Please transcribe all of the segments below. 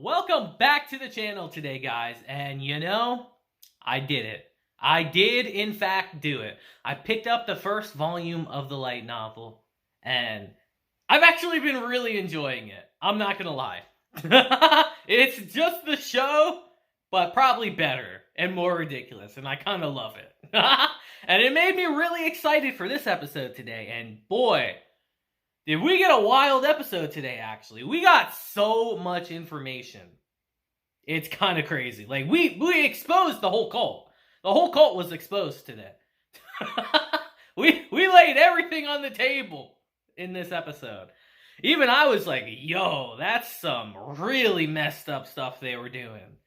Welcome back to the channel today, guys. And you know, I did it. I did, in fact, do it. I picked up the first volume of the light novel, and I've actually been really enjoying it. I'm not gonna lie. It's just the show, but probably better and more ridiculous, and I kind of love it. And it made me really excited for this episode today, and boy, did we get a wild episode today, actually. We got so much information. It's kind of crazy. Like, we exposed the whole cult. The whole cult was exposed today. we laid everything on the table in this episode. Even I was like, yo, that's some really messed up stuff they were doing.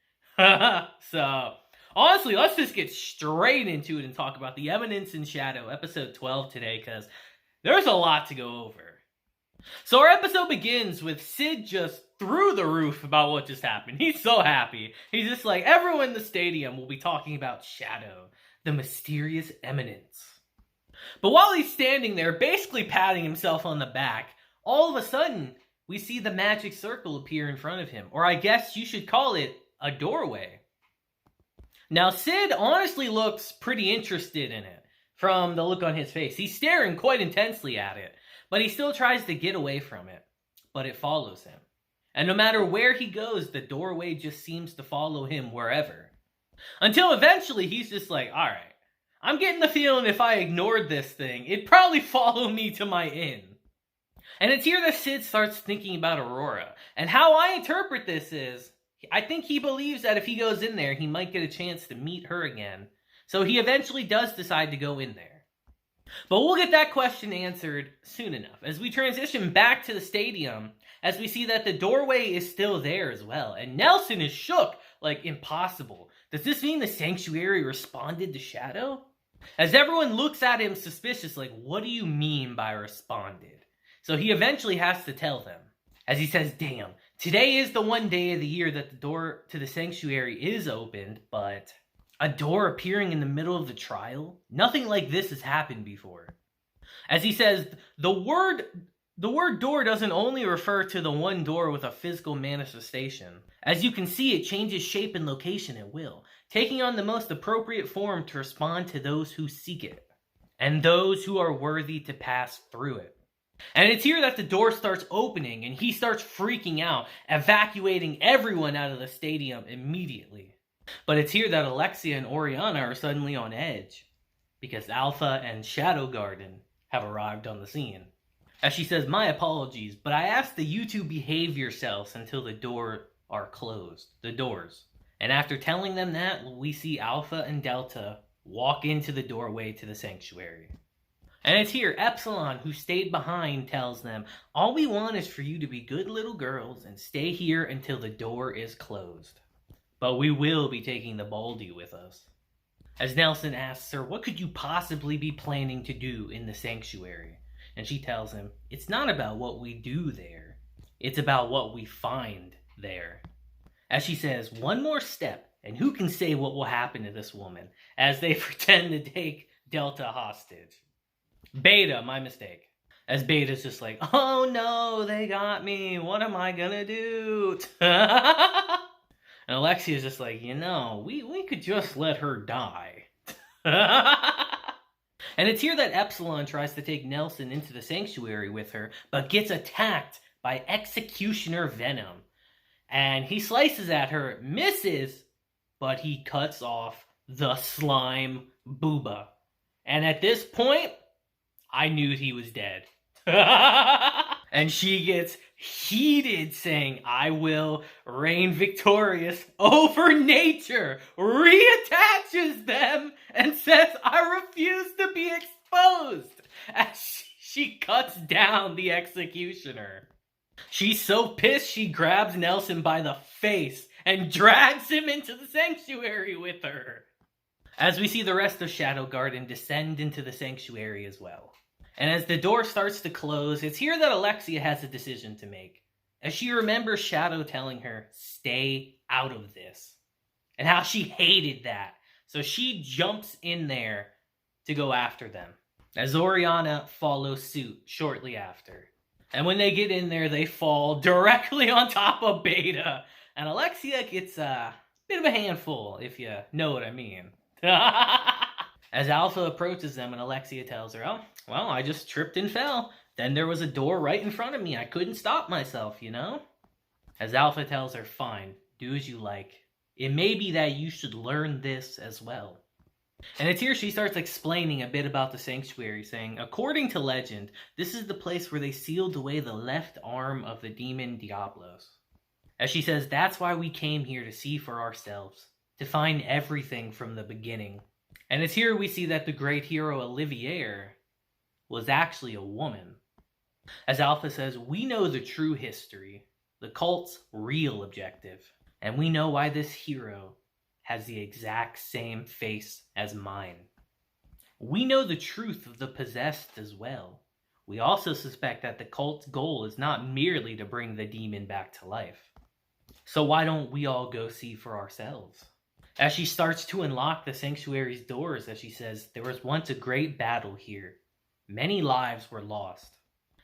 So, honestly, let's just get straight into it and talk about the Eminence in Shadow, episode 12 today, because there's a lot to go over. So our episode begins with Sid just through the roof about what just happened. He's so happy. He's just like, everyone in the stadium will be talking about Shadow, the mysterious Eminence. But while he's standing there, basically patting himself on the back, all of a sudden, we see the magic circle appear in front of him. Or I guess you should call it a doorway. Now, Sid honestly looks pretty interested in it from the look on his face. He's staring quite intensely at it. But he still tries to get away from it, but it follows him. And no matter where he goes, the doorway just seems to follow him wherever. Until eventually he's just like, alright, I'm getting the feeling if I ignored this thing, it'd probably follow me to my inn. And it's here that Sid starts thinking about Aurora. And how I interpret this is, I think he believes that if he goes in there, he might get a chance to meet her again. So he eventually does decide to go in there. But we'll get that question answered soon enough, as we transition back to the stadium, as we see that the doorway is still there as well, and Nelson is shook, like impossible. Does this mean the sanctuary responded to Shadow? As everyone looks at him suspicious, like, what do you mean by responded? So he eventually has to tell them, as he says, damn, today is the one day of the year that the door to the sanctuary is opened, but a door appearing in the middle of the trial? Nothing like this has happened before. As he says, the word door doesn't only refer to the one door with a physical manifestation. As you can see, it changes shape and location at will, taking on the most appropriate form to respond to those who seek it, and those who are worthy to pass through it. And it's here that the door starts opening, and he starts freaking out, evacuating everyone out of the stadium immediately. But it's here that Alexia and Oriana are suddenly on edge, because Alpha and Shadow Garden have arrived on the scene. As she says, my apologies, but I asked that you two behave yourselves until the doors are closed. The doors. And after telling them that, we see Alpha and Delta walk into the doorway to the sanctuary. And it's here Epsilon, who stayed behind, tells them, all we want is for you to be good little girls and stay here until the door is closed. But we will be taking the Baldy with us. As Nelson asks her, what could you possibly be planning to do in the sanctuary? And she tells him, it's not about what we do there. It's about what we find there. As she says, one more step, and who can say what will happen to this woman? As they pretend to take Delta hostage. Beta, my mistake. As Beta's just like, oh no, they got me. What am I gonna do? And Alexia's just like, you know, we could just let her die. And it's here that Epsilon tries to take Nelson into the sanctuary with her, but gets attacked by Executioner Venom. And he slices at her, misses, but he cuts off the slime booba. And at this point, I knew he was dead. And she gets heated, saying, I will reign victorious over nature, reattaches them, and says, I refuse to be exposed, as she cuts down the executioner. She's so pissed, she grabs Nelson by the face and drags him into the sanctuary with her. As we see the rest of Shadow Garden descend into the sanctuary as well. And as the door starts to close, it's here that Alexia has a decision to make. As she remembers Shadow telling her, stay out of this. And how she hated that. So she jumps in there to go after them. As Oriana follows suit shortly after. And when they get in there, they fall directly on top of Beta. And Alexia gets a bit of a handful, if you know what I mean. As Alpha approaches them and Alexia tells her, oh, well, I just tripped and fell. Then there was a door right in front of me. I couldn't stop myself, you know? As Alpha tells her, fine, do as you like. It may be that you should learn this as well. And it's here she starts explaining a bit about the sanctuary, saying, according to legend, this is the place where they sealed away the left arm of the demon Diablos. As she says, that's why we came here to see for ourselves, to find everything from the beginning. And it's here we see that the great hero Olivier was actually a woman. As Alpha says, we know the true history, the cult's real objective, and we know why this hero has the exact same face as mine. We know the truth of the possessed as well. We also suspect that the cult's goal is not merely to bring the demon back to life. So why don't we all go see for ourselves? As she starts to unlock the sanctuary's doors, as she says, there was once a great battle here. Many lives were lost.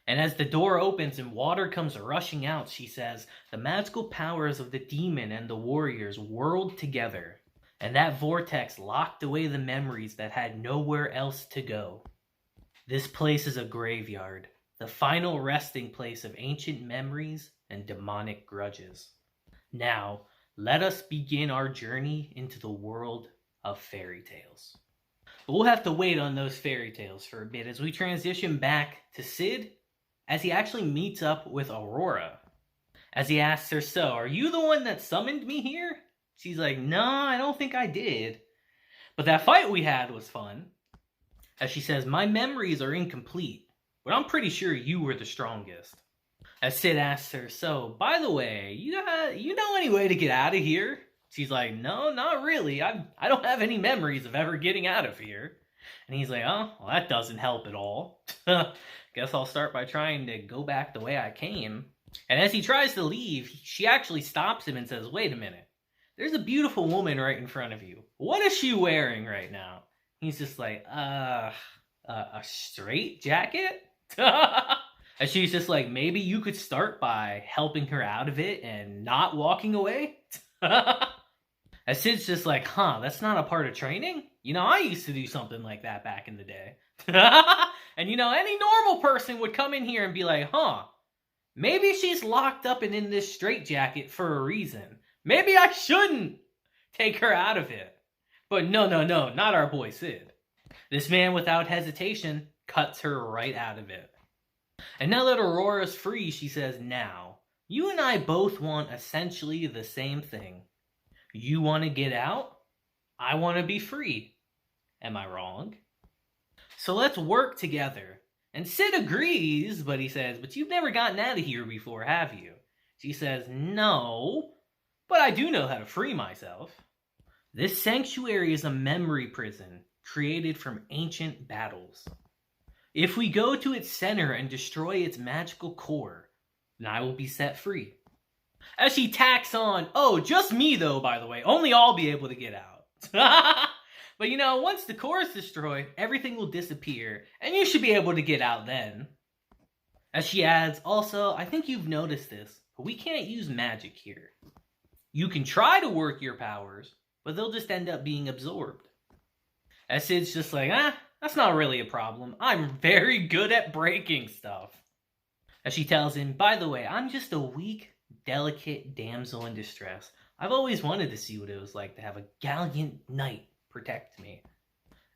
And as the door opens and water comes rushing out, she says, the magical powers of the demon and the warriors whirled together, and that vortex locked away the memories that had nowhere else to go. This place is a graveyard, the final resting place of ancient memories and demonic grudges. Now, let us begin our journey into the world of fairy tales. But we'll have to wait on those fairy tales for a bit as we transition back to Sid, as he actually meets up with Aurora. As he asks her, so, are you the one that summoned me here? She's like, no, I don't think I did. But that fight we had was fun. As she says, my memories are incomplete, but I'm pretty sure you were the strongest. As Sid asks her, so, by the way, you know any way to get out of here? She's like, no, not really. I don't have any memories of ever getting out of here. And he's like, oh, well, that doesn't help at all. Guess I'll start by trying to go back the way I came. And as he tries to leave, she actually stops him and says, wait a minute. There's a beautiful woman right in front of you. What is she wearing right now? He's just like, a straight jacket? And she's just like, maybe you could start by helping her out of it and not walking away? And Sid's just like, that's not a part of training? You know, I used to do something like that back in the day. And you know, any normal person would come in here and be like, maybe she's locked up and in this straitjacket for a reason. Maybe I shouldn't take her out of it. But no, not our boy Sid. This man, without hesitation, cuts her right out of it. And now that Aurora's free, she says, now, you and I both want essentially the same thing. You want to get out? I want to be free. Am I wrong? So let's work together. And Sid agrees, but he says, but you've never gotten out of here before, have you? She says, no, but I do know how to free myself. This sanctuary is a memory prison created from ancient battles. If we go to its center and destroy its magical core, then I will be set free. As she tacks on, oh, just me though, by the way, only I'll be able to get out. But you know, once the core is destroyed, everything will disappear, and you should be able to get out then. As she adds, also, I think you've noticed this, but we can't use magic here. You can try to work your powers, but they'll just end up being absorbed. As Sid's just like, that's not really a problem. I'm very good at breaking stuff. As she tells him, by the way, I'm just a weak, delicate damsel in distress. I've always wanted to see what it was like to have a gallant knight protect me.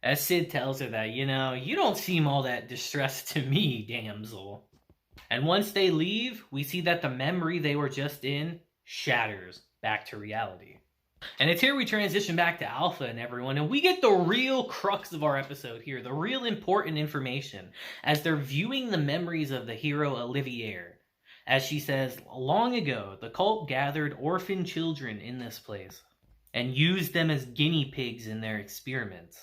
As Sid tells her that, you know, you don't seem all that distressed to me, damsel. And once they leave, we see that the memory they were just in shatters back to reality. And it's here we transition back to Alpha and everyone, and we get the real crux of our episode here, the real important information, as they're viewing the memories of the hero Olivier. As she says, long ago, the cult gathered orphan children in this place and used them as guinea pigs in their experiments.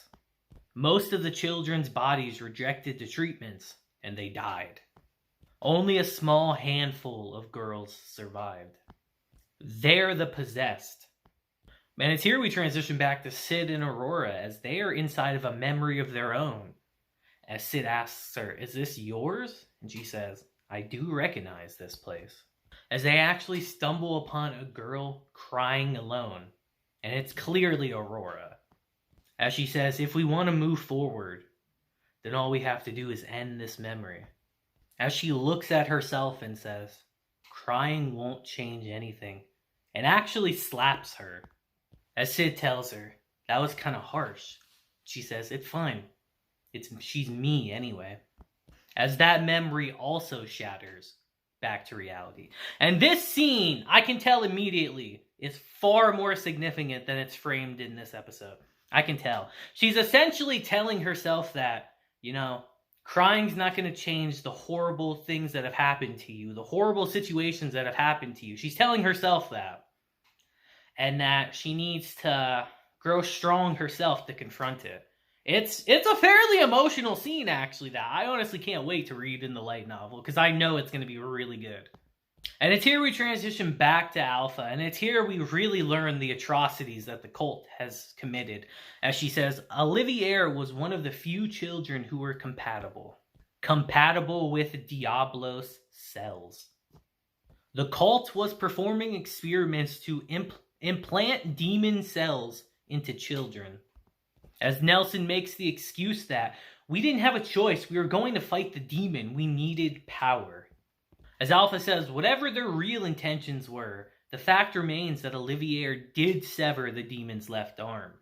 Most of the children's bodies rejected the treatments, and they died. Only a small handful of girls survived. They're the possessed. And it's here we transition back to Sid and Aurora as they are inside of a memory of their own. As Sid asks her, is this yours? And she says, I do recognize this place. as they actually stumble upon a girl crying alone, and it's clearly Aurora. As she says, if we want to move forward, then all we have to do is end this memory. As she looks at herself and says, crying won't change anything, and actually slaps her. As Sid tells her, that was kind of harsh. She says, it's fine. She's me anyway. As that memory also shatters back to reality. And this scene, I can tell immediately, is far more significant than it's framed in this episode. I can tell. She's essentially telling herself that, crying's not going to change the horrible things that have happened to you, the horrible situations that have happened to you. She's telling herself that. And that she needs to grow strong herself to confront it. It's a fairly emotional scene, actually, that I honestly can't wait to read in the light novel, because I know it's going to be really good. And it's here we transition back to Alpha, and it's here we really learn the atrocities that the cult has committed. As she says, Olivier was one of the few children who were compatible with Diablos' cells. The cult was performing experiments to implant demon cells into children. As Nelson makes the excuse that we didn't have a choice, we were going to fight the demon, we needed power. As Alpha says, whatever their real intentions were, the fact remains that Olivier did sever the demon's left arm.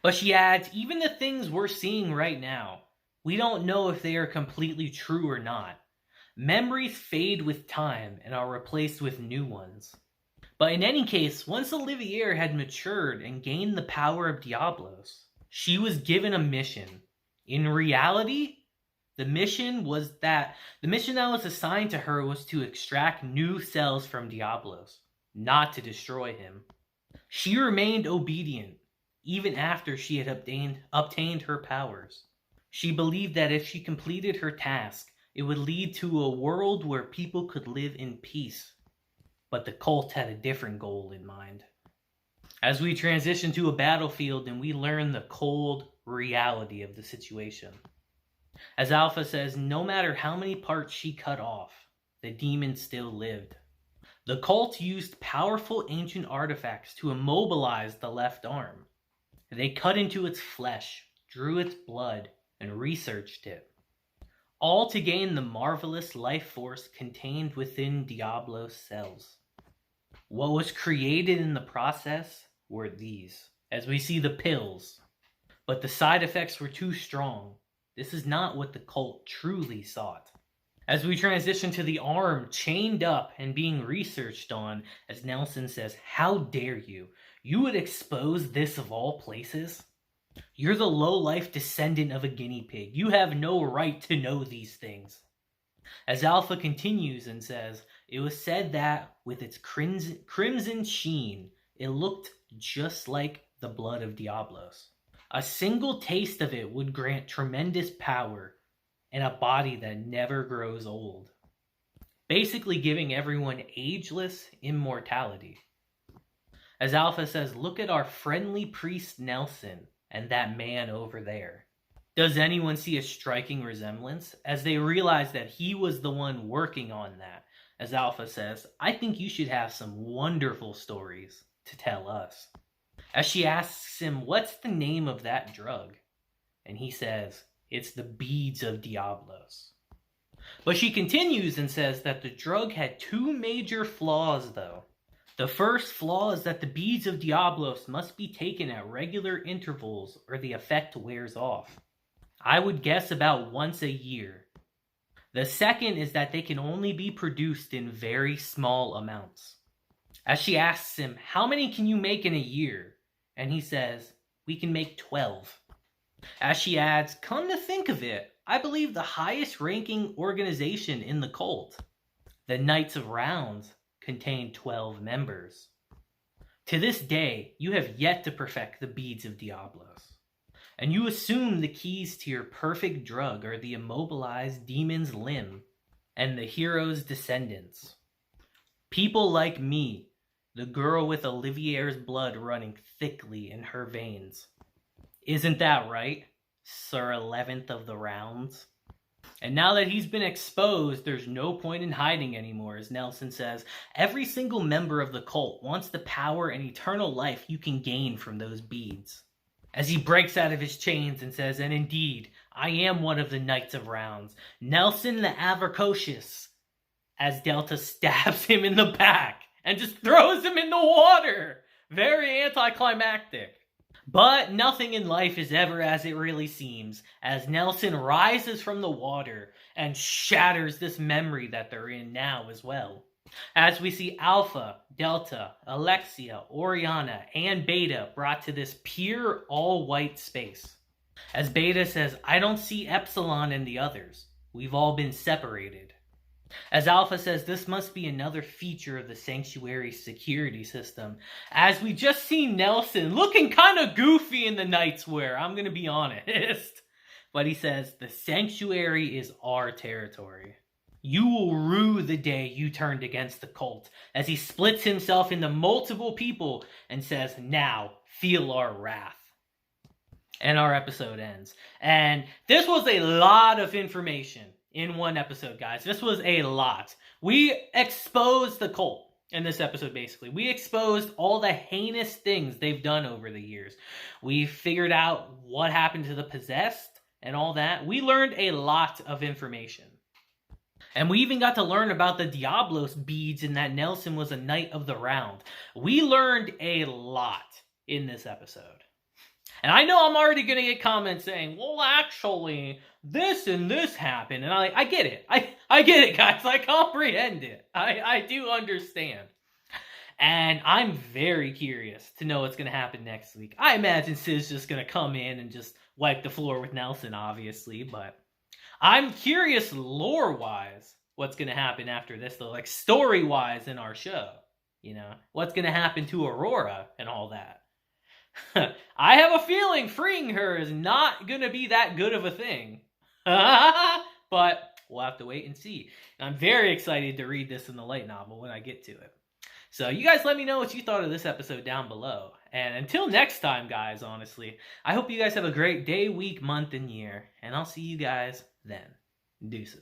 But she adds, even the things we're seeing right now, we don't know if they are completely true or not. Memories fade with time and are replaced with new ones. But in any case, once Olivier had matured and gained the power of Diablos, she was given a mission. In reality, the mission that was assigned to her was to extract new cells from Diablos, not to destroy him. She remained obedient, even after she had obtained her powers. She believed that if she completed her task, it would lead to a world where people could live in peace. But the cult had a different goal in mind. As we transition to a battlefield and we learn the cold reality of the situation. As Alpha says, no matter how many parts she cut off, the demon still lived. The cult used powerful ancient artifacts to immobilize the left arm. They cut into its flesh, drew its blood, and researched it. All to gain the marvelous life force contained within Diablos' cells. What was created in the process were these, as we see the pills. But the side effects were too strong. This is not what the cult truly sought. As we transition to the arm chained up and being researched on, as Nelson says, how dare you? You would expose this of all places? You're the low-life descendant of a guinea pig. You have no right to know these things. As Alpha continues and says, it was said that with its crimson sheen, it looked just like the blood of Diablos. A single taste of it would grant tremendous power and a body that never grows old. Basically giving everyone ageless immortality. As Alpha says, look at our friendly priest Nelson and that man over there. Does anyone see a striking resemblance? As they realize that he was the one working on that. As Alpha says, I think you should have some wonderful stories to tell us. As she asks him, what's the name of that drug? And he says, it's the beads of Diablos. But she continues and says that the drug had two major flaws, though. The first flaw is that the beads of Diablos must be taken at regular intervals or the effect wears off. I would guess about once a year. The second is that they can only be produced in very small amounts. As she asks him, how many can you make in a year? And he says, we can make 12. As she adds, come to think of it, I believe the highest ranking organization in the cult, the Knights of Rounds, contain 12 members. To this day, you have yet to perfect the beads of Diablos. And you assume the keys to your perfect drug are the immobilized demon's limb and the hero's descendants. People like me, the girl with Olivier's blood running thickly in her veins. Isn't that right, Sir 11th of the Rounds? And now that he's been exposed, there's no point in hiding anymore. As Nelson says, every single member of the cult wants the power and eternal life you can gain from those beads. As he breaks out of his chains and says, and indeed, I am one of the Knights of Rounds, Nelson the Avaricious, as Delta stabs him in the back and just throws him in the water. Very anticlimactic. But nothing in life is ever as it really seems, as Nelson rises from the water and shatters this memory that they're in now as well. As we see Alpha, Delta, Alexia, Oriana, and Beta brought to this pure all-white space. As Beta says, I don't see Epsilon and the others. We've all been separated. As Alpha says, this must be another feature of the Sanctuary security system. As we just see Nelson looking kind of goofy in the Knight's wear, I'm going to be honest. But he says, the Sanctuary is our territory. You will rue the day you turned against the cult, as he splits himself into multiple people and says, now, feel our wrath. And our episode ends. And this was a lot of information in one episode, guys. This was a lot. We exposed the cult in this episode, basically. We exposed all the heinous things they've done over the years. We figured out what happened to the possessed and all that. We learned a lot of information. And we even got to learn about the Diablos beads and that Nelson was a Knight of the Round. We learned a lot in this episode. And I know I'm already going to get comments saying, well, actually, this and this happened. And I get it. I get it, guys. I comprehend it. I do understand. And I'm very curious to know what's going to happen next week. I imagine Sid's just going to come in and just wipe the floor with Nelson, obviously. But I'm curious lore-wise what's going to happen after this, though. Like, story-wise in our show. You know, what's going to happen to Aurora and all that. I have a feeling freeing her is not going to be that good of a thing. But we'll have to wait and see. And I'm very excited to read this in the light novel when I get to it. So you guys let me know what you thought of this episode down below. And until next time, guys, honestly, I hope you guys have a great day, week, month, and year. And I'll see you guys then. Deuces.